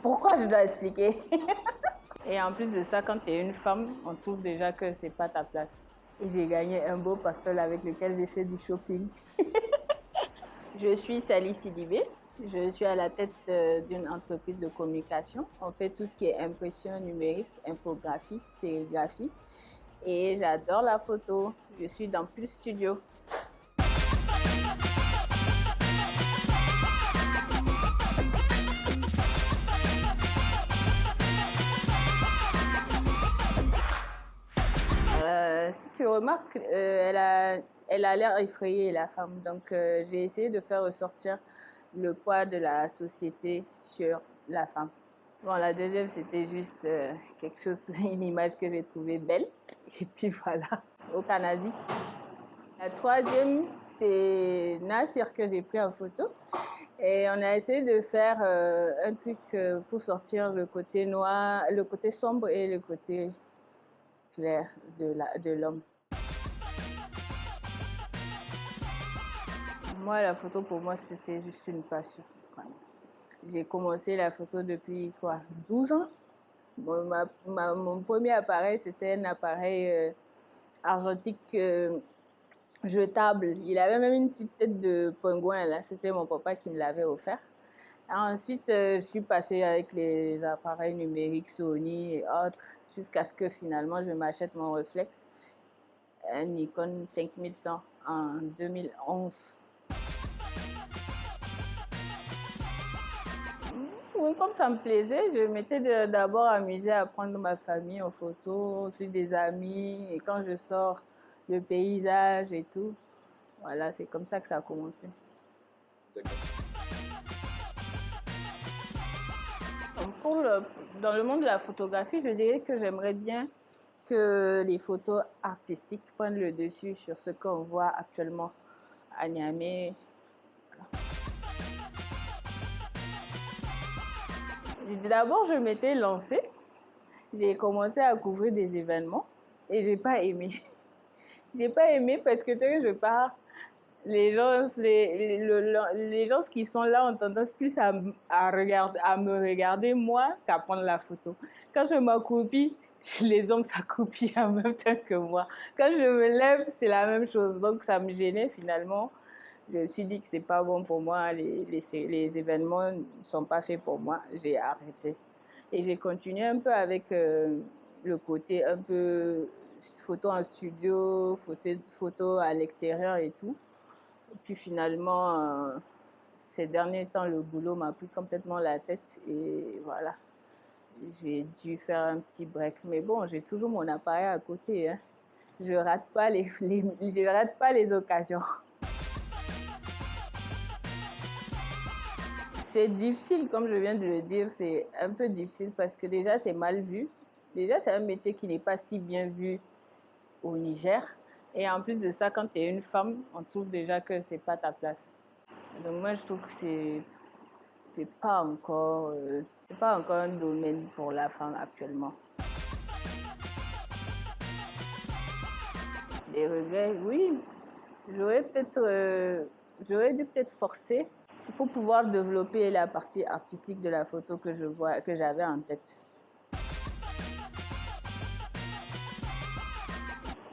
Pourquoi je dois expliquer? Et en plus de ça, quand tu es une femme, on trouve déjà que c'est pas ta place. Et j'ai gagné un beau pactole avec lequel j'ai fait du shopping. Je suis Sally Sidibé. Je suis à la tête d'une entreprise de communication. On fait tout ce qui est impression numérique, infographie, sérigraphie. Et j'adore la photo. Je suis dans Plus Studio. Si tu remarques, elle a l'air effrayée, la femme. Donc, j'ai essayé de faire ressortir le poids de la société sur la femme. Bon, la deuxième, c'était juste quelque chose, une image que j'ai trouvée belle. Et puis voilà, au Canada. La troisième, c'est Nassir que j'ai pris en photo. Et on a essayé de faire un truc pour sortir le côté noir, le côté sombre et le côté clair de l'homme. Moi, la photo, pour moi, c'était juste une passion. J'ai commencé la photo depuis 12 ans. Bon, mon premier appareil, c'était un appareil argentique jetable. Il avait même une petite tête de pingouin, là. C'était mon papa qui me l'avait offert. Ensuite, je suis passée avec les appareils numériques Sony et autres, jusqu'à ce que finalement, je m'achète mon réflexe, un Nikon 5100 en 2011. Oui, comme ça me plaisait, je m'étais d'abord amusée à prendre ma famille en photo, ensuite des amis, et quand je sors, le paysage et tout. Voilà, c'est comme ça que ça a commencé. Dans le monde de la photographie, je dirais que j'aimerais bien que les photos artistiques prennent le dessus sur ce qu'on voit actuellement à Niamey. Voilà. D'abord, je m'étais lancée. J'ai commencé à couvrir des événements et j'ai pas aimé. J'ai pas aimé parce que dès que je pars, les gens qui sont là ont tendance plus à me regarder moi qu'à prendre la photo. Quand je m'accroupis, les hommes s'accroupissent en même temps que moi. Quand je me lève, c'est la même chose. Donc ça me gênait finalement. Je me suis dit que c'est pas bon pour moi. Les événements ne sont pas faits pour moi. J'ai arrêté. Et j'ai continué un peu avec le côté un peu photo en studio, photo à l'extérieur et tout. Et puis finalement, ces derniers temps, le boulot m'a pris complètement la tête et voilà. J'ai dû faire un petit break. Mais bon, j'ai toujours mon appareil à côté. Hein. Je rate pas je rate pas les occasions. C'est difficile, comme je viens de le dire, c'est un peu difficile parce que déjà, c'est mal vu. Déjà, c'est un métier qui n'est pas si bien vu au Niger. Et en plus de ça, quand tu es une femme, on trouve déjà que c'est pas ta place. Donc moi, je trouve que c'est pas encore un domaine pour la femme actuellement. Des regrets, oui. J'aurais dû peut-être forcer pour pouvoir développer la partie artistique de la photo que j'avais en tête.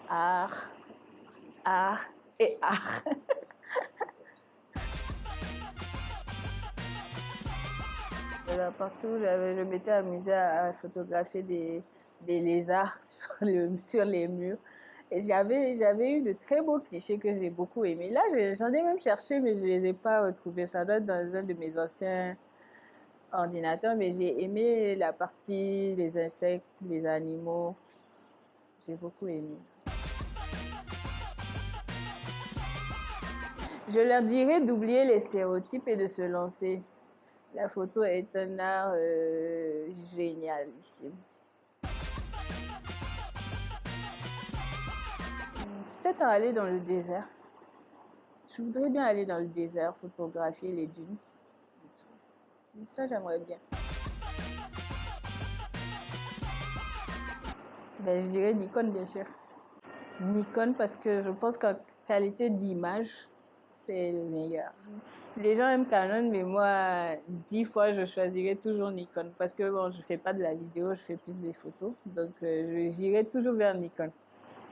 Art, art et art. La partie où je m'étais amusée à photographier des lézards sur les murs. Et j'avais eu de très beaux clichés que j'ai beaucoup aimés. Là, j'en ai même cherché, mais je ne les ai pas retrouvés. Ça doit être dans un de mes anciens ordinateurs, mais j'ai aimé la partie des insectes, les animaux. J'ai beaucoup aimé. Je leur dirais d'oublier les stéréotypes et de se lancer. La photo est un art génialissime. Peut-être aller dans le désert. Je voudrais bien aller dans le désert, photographier les dunes. Ça, j'aimerais bien. Ben, je dirais Nikon, bien sûr. Nikon parce que je pense qu'en qualité d'image, c'est le meilleur. Les gens aiment Canon, mais moi, 10 fois, je choisirais toujours Nikon. Parce que bon, je fais pas de la vidéo, je fais plus des photos. Donc, j'irai toujours vers Nikon.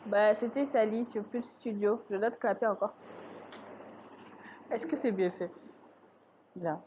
Bah, c'était Sally sur Pulse Studio. Je dois te clapper encore. Est-ce que c'est bien fait? Bien.